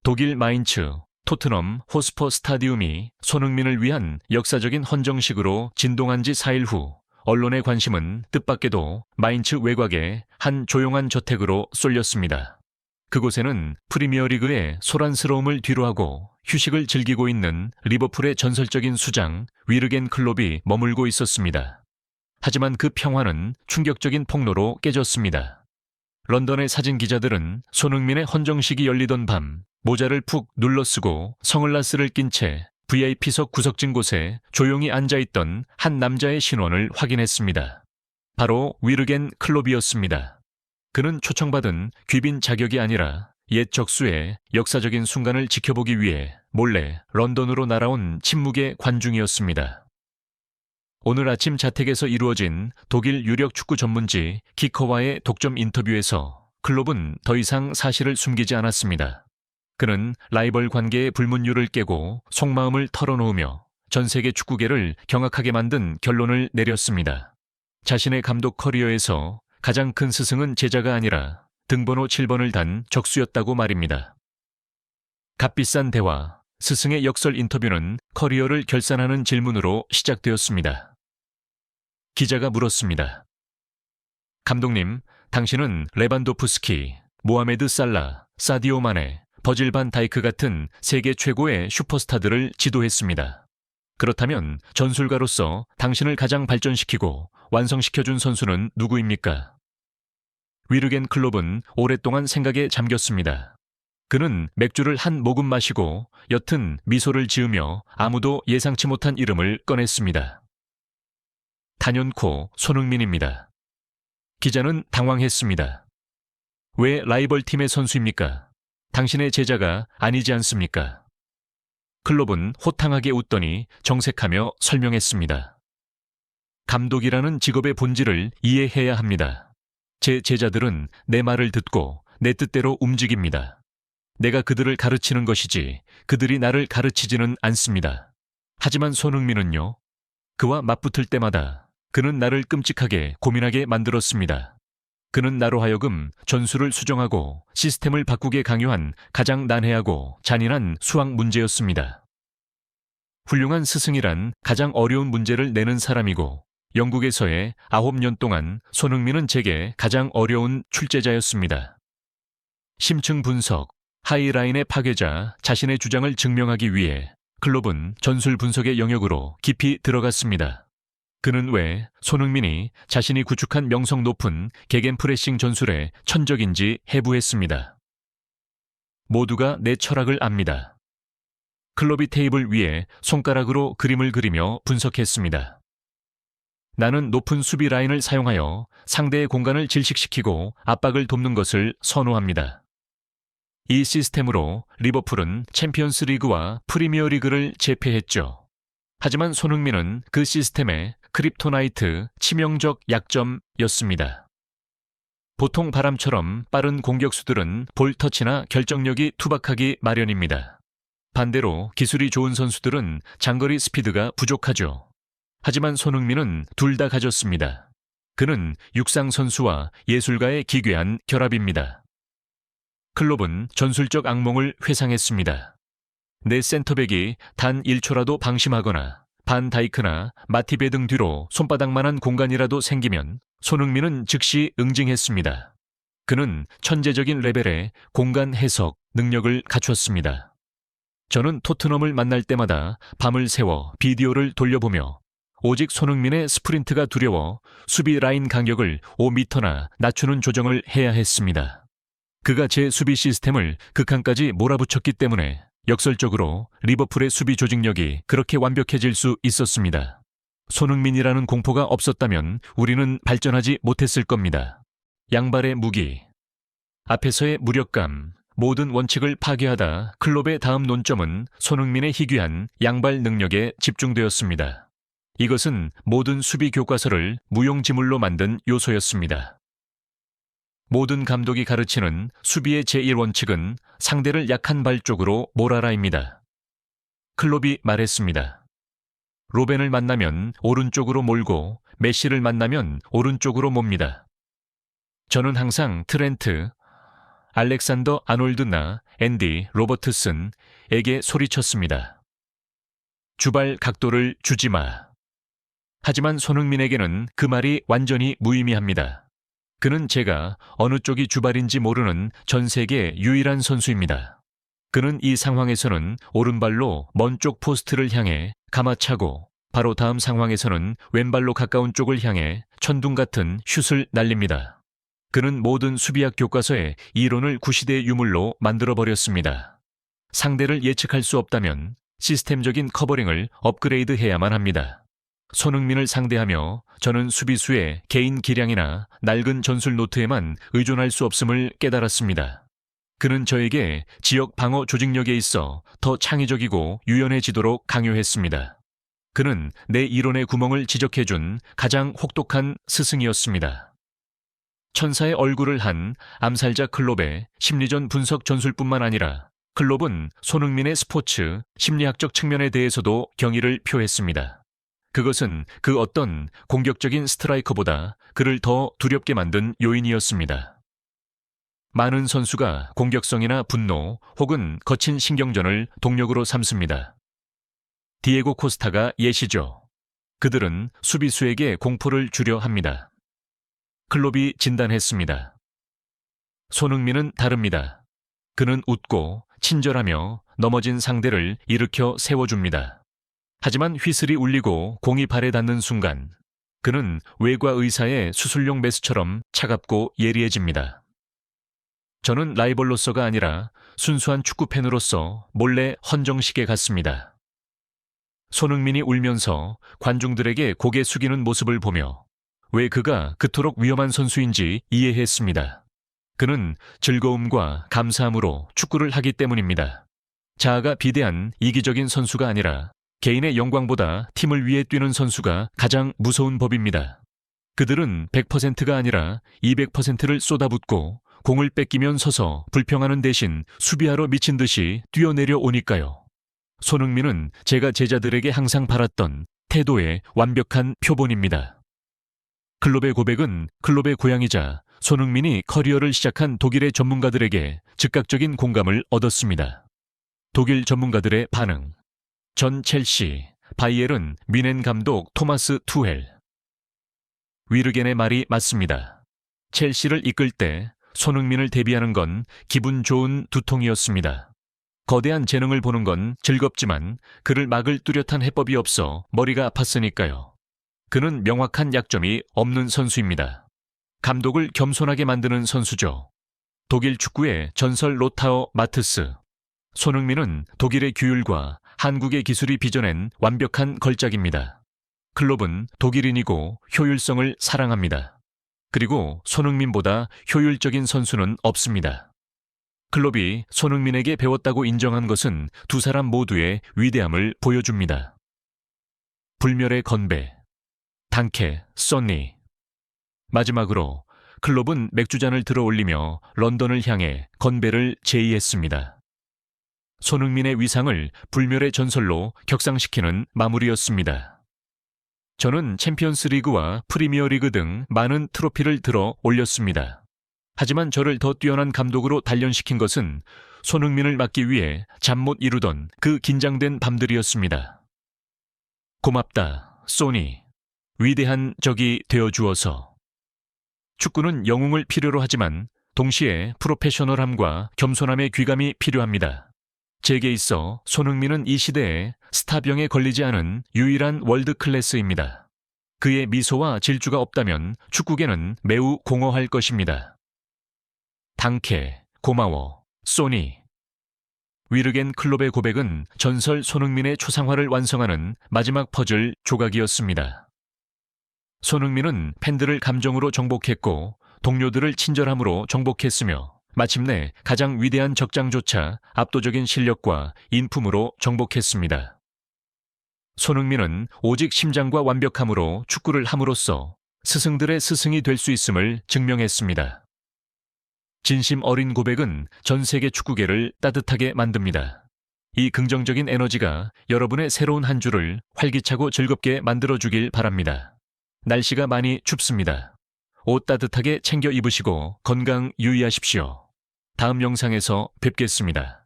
독일 마인츠, 토트넘 호스퍼 스타디움이 손흥민을 위한 역사적인 헌정식으로 진동한 지 4일 후 언론의 관심은 뜻밖에도 마인츠 외곽의 한 조용한 저택으로 쏠렸습니다. 그곳에는 프리미어리그의 소란스러움을 뒤로하고 휴식을 즐기고 있는 리버풀의 전설적인 수장 위르겐 클롭이 머물고 있었습니다. 하지만 그 평화는 충격적인 폭로로 깨졌습니다. 런던의 사진 기자들은 손흥민의 헌정식이 열리던 밤 모자를 푹 눌러쓰고 선글라스를 낀 채 VIP석 구석진 곳에 조용히 앉아있던 한 남자의 신원을 확인했습니다. 바로 위르겐 클롭이었습니다. 그는 초청받은 귀빈 자격이 아니라 옛 적수의 역사적인 순간을 지켜보기 위해 몰래 런던으로 날아온 침묵의 관중이었습니다. 오늘 아침 자택에서 이루어진 독일 유력 축구 전문지 키커와의 독점 인터뷰에서 클롭은 더 이상 사실을 숨기지 않았습니다. 그는 라이벌 관계의 불문율을 깨고 속마음을 털어놓으며 전 세계 축구계를 경악하게 만든 결론을 내렸습니다. 자신의 감독 커리어에서 가장 큰 스승은 제자가 아니라 등번호 7번을 단 적수였다고 말입니다. 값비싼 대화, 스승의 역설 인터뷰는 커리어를 결산하는 질문으로 시작되었습니다. 기자가 물었습니다. 감독님, 당신은 레반도프스키, 모하메드 살라, 사디오 마네, 버질 반 다이크 같은 세계 최고의 슈퍼스타들을 지도했습니다. 그렇다면 전술가로서 당신을 가장 발전시키고 완성시켜준 선수는 누구입니까? 위르겐 클롭은 오랫동안 생각에 잠겼습니다. 그는 맥주를 한 모금 마시고 옅은 미소를 지으며 아무도 예상치 못한 이름을 꺼냈습니다. 단연코 손흥민입니다. 기자는 당황했습니다. 왜 라이벌 팀의 선수입니까? 당신의 제자가 아니지 않습니까? 클롭은 호탕하게 웃더니 정색하며 설명했습니다. 감독이라는 직업의 본질을 이해해야 합니다. 제 제자들은 내 말을 듣고 내 뜻대로 움직입니다. 내가 그들을 가르치는 것이지 그들이 나를 가르치지는 않습니다. 하지만 손흥민은요? 그와 맞붙을 때마다 그는 나를 끔찍하게 고민하게 만들었습니다. 그는 나로 하여금 전술을 수정하고 시스템을 바꾸게 강요한 가장 난해하고 잔인한 수학 문제였습니다. 훌륭한 스승이란 가장 어려운 문제를 내는 사람이고 영국에서의 9년 동안 손흥민은 제게 가장 어려운 출제자였습니다. 심층 분석, 하이라인의 파괴자 자신의 주장을 증명하기 위해 클롭은 전술 분석의 영역으로 깊이 들어갔습니다. 그는 왜 손흥민이 자신이 구축한 명성 높은 게겐프레싱 전술의 천적인지 해부했습니다. 모두가 내 철학을 압니다. 클롭이 테이블 위에 손가락으로 그림을 그리며 분석했습니다. 나는 높은 수비 라인을 사용하여 상대의 공간을 질식시키고 압박을 돕는 것을 선호합니다. 이 시스템으로 리버풀은 챔피언스 리그와 프리미어 리그를 제패했죠. 하지만 손흥민은 그 시스템의 크립토나이트, 치명적 약점이었습니다. 보통 바람처럼 빠른 공격수들은 볼 터치나 결정력이 투박하기 마련입니다. 반대로 기술이 좋은 선수들은 장거리 스피드가 부족하죠. 하지만 손흥민은 둘 다 가졌습니다. 그는 육상 선수와 예술가의 기괴한 결합입니다. 클롭은 전술적 악몽을 회상했습니다. 내 센터백이 단 1초라도 방심하거나 반 다이크나 마티베 등 뒤로 손바닥만한 공간이라도 생기면 손흥민은 즉시 응징했습니다. 그는 천재적인 레벨의 공간 해석 능력을 갖췄습니다. 저는 토트넘을 만날 때마다 밤을 새워 비디오를 돌려보며 오직 손흥민의 스프린트가 두려워 수비 라인 간격을 5m나 낮추는 조정을 해야 했습니다. 그가 제 수비 시스템을 극한까지 몰아붙였기 때문에 역설적으로 리버풀의 수비 조직력이 그렇게 완벽해질 수 있었습니다. 손흥민이라는 공포가 없었다면 우리는 발전하지 못했을 겁니다. 양발의 무기, 앞에서의 무력감, 모든 원칙을 파괴하다 클롭의 다음 논점은 손흥민의 희귀한 양발 능력에 집중되었습니다. 이것은 모든 수비 교과서를 무용지물로 만든 요소였습니다. 모든 감독이 가르치는 수비의 제1원칙은 상대를 약한 발 쪽으로 몰아라입니다. 클롭이 말했습니다. 로벤을 만나면 오른쪽으로 몰고 메시를 만나면 오른쪽으로 몹니다. 저는 항상 트렌트, 알렉산더 아놀드나 앤디 로버트슨에게 소리쳤습니다. 주발 각도를 주지 마. 하지만 손흥민에게는 그 말이 완전히 무의미합니다. 그는 제가 어느 쪽이 주발인지 모르는 전 세계 유일한 선수입니다. 그는 이 상황에서는 오른발로 먼 쪽 포스트를 향해 감아차고 바로 다음 상황에서는 왼발로 가까운 쪽을 향해 천둥 같은 슛을 날립니다. 그는 모든 수비학 교과서의 이론을 구시대의 유물로 만들어버렸습니다. 상대를 예측할 수 없다면 시스템적인 커버링을 업그레이드해야만 합니다. 손흥민을 상대하며 저는 수비수의 개인 기량이나 낡은 전술 노트에만 의존할 수 없음을 깨달았습니다. 그는 저에게 지역 방어 조직력에 있어 더 창의적이고 유연해지도록 강요했습니다. 그는 내 이론의 구멍을 지적해준 가장 혹독한 스승이었습니다. 천사의 얼굴을 한 암살자 클롭의 심리전 분석 전술뿐만 아니라 클롭은 손흥민의 스포츠 심리학적 측면에 대해서도 경의를 표했습니다. 그것은 그 어떤 공격적인 스트라이커보다 그를 더 두렵게 만든 요인이었습니다. 많은 선수가 공격성이나 분노 혹은 거친 신경전을 동력으로 삼습니다. 디에고 코스타가 예시죠. 그들은 수비수에게 공포를 주려 합니다. 클롭이 진단했습니다. 손흥민은 다릅니다. 그는 웃고 친절하며 넘어진 상대를 일으켜 세워줍니다. 하지만 휘슬이 울리고 공이 발에 닿는 순간 그는 외과 의사의 수술용 메스처럼 차갑고 예리해집니다. 저는 라이벌로서가 아니라 순수한 축구팬으로서 몰래 헌정식에 갔습니다. 손흥민이 울면서 관중들에게 고개 숙이는 모습을 보며 왜 그가 그토록 위험한 선수인지 이해했습니다. 그는 즐거움과 감사함으로 축구를 하기 때문입니다. 자아가 비대한 이기적인 선수가 아니라 개인의 영광보다 팀을 위해 뛰는 선수가 가장 무서운 법입니다. 그들은 100%가 아니라 200%를 쏟아붓고 공을 뺏기면 서서 불평하는 대신 수비하러 미친 듯이 뛰어내려 오니까요. 손흥민은 제가 제자들에게 항상 바랐던 태도의 완벽한 표본입니다. 클롭의 고백은 클롭의 고향이자 손흥민이 커리어를 시작한 독일의 전문가들에게 즉각적인 공감을 얻었습니다. 독일 전문가들의 반응. 전 첼시, 바이에른 뮌헨 감독 토마스 투헬. 위르겐의 말이 맞습니다. 첼시를 이끌 때 손흥민을 대비하는 건 기분 좋은 두통이었습니다. 거대한 재능을 보는 건 즐겁지만 그를 막을 뚜렷한 해법이 없어 머리가 아팠으니까요. 그는 명확한 약점이 없는 선수입니다. 감독을 겸손하게 만드는 선수죠. 독일 축구의 전설 로타어 마트스. 손흥민은 독일의 규율과 한국의 기술이 빚어낸 완벽한 걸작입니다. 클롭은 독일인이고 효율성을 사랑합니다. 그리고 손흥민보다 효율적인 선수는 없습니다. 클롭이 손흥민에게 배웠다고 인정한 것은 두 사람 모두의 위대함을 보여줍니다. 불멸의 건배. 단케, 써니. 마지막으로 클롭은 맥주잔을 들어 올리며 런던을 향해 건배를 제의했습니다. 손흥민의 위상을 불멸의 전설로 격상시키는 마무리였습니다. 저는 챔피언스 리그와 프리미어 리그 등 많은 트로피를 들어 올렸습니다. 하지만 저를 더 뛰어난 감독으로 단련시킨 것은 손흥민을 막기 위해 잠 못 이루던 그 긴장된 밤들이었습니다. 고맙다, 소니. 위대한 적이 되어주어서. 축구는 영웅을 필요로 하지만 동시에 프로페셔널함과 겸손함의 귀감이 필요합니다. 제게 있어 손흥민은 이 시대에 스타병에 걸리지 않은 유일한 월드 클래스입니다. 그의 미소와 질주가 없다면 축구계는 매우 공허할 것입니다. 단케, 고마워, 소니. 위르겐 클롭의 고백은 전설 손흥민의 초상화를 완성하는 마지막 퍼즐 조각이었습니다. 손흥민은 팬들을 감정으로 정복했고 동료들을 친절함으로 정복했으며 마침내 가장 위대한 적장조차 압도적인 실력과 인품으로 정복했습니다. 손흥민은 오직 심장과 완벽함으로 축구를 함으로써 스승들의 스승이 될 수 있음을 증명했습니다. 진심 어린 고백은 전 세계 축구계를 따뜻하게 만듭니다. 이 긍정적인 에너지가 여러분의 새로운 한 주를 활기차고 즐겁게 만들어주길 바랍니다. 날씨가 많이 춥습니다. 옷 따뜻하게 챙겨 입으시고 건강 유의하십시오. 다음 영상에서 뵙겠습니다.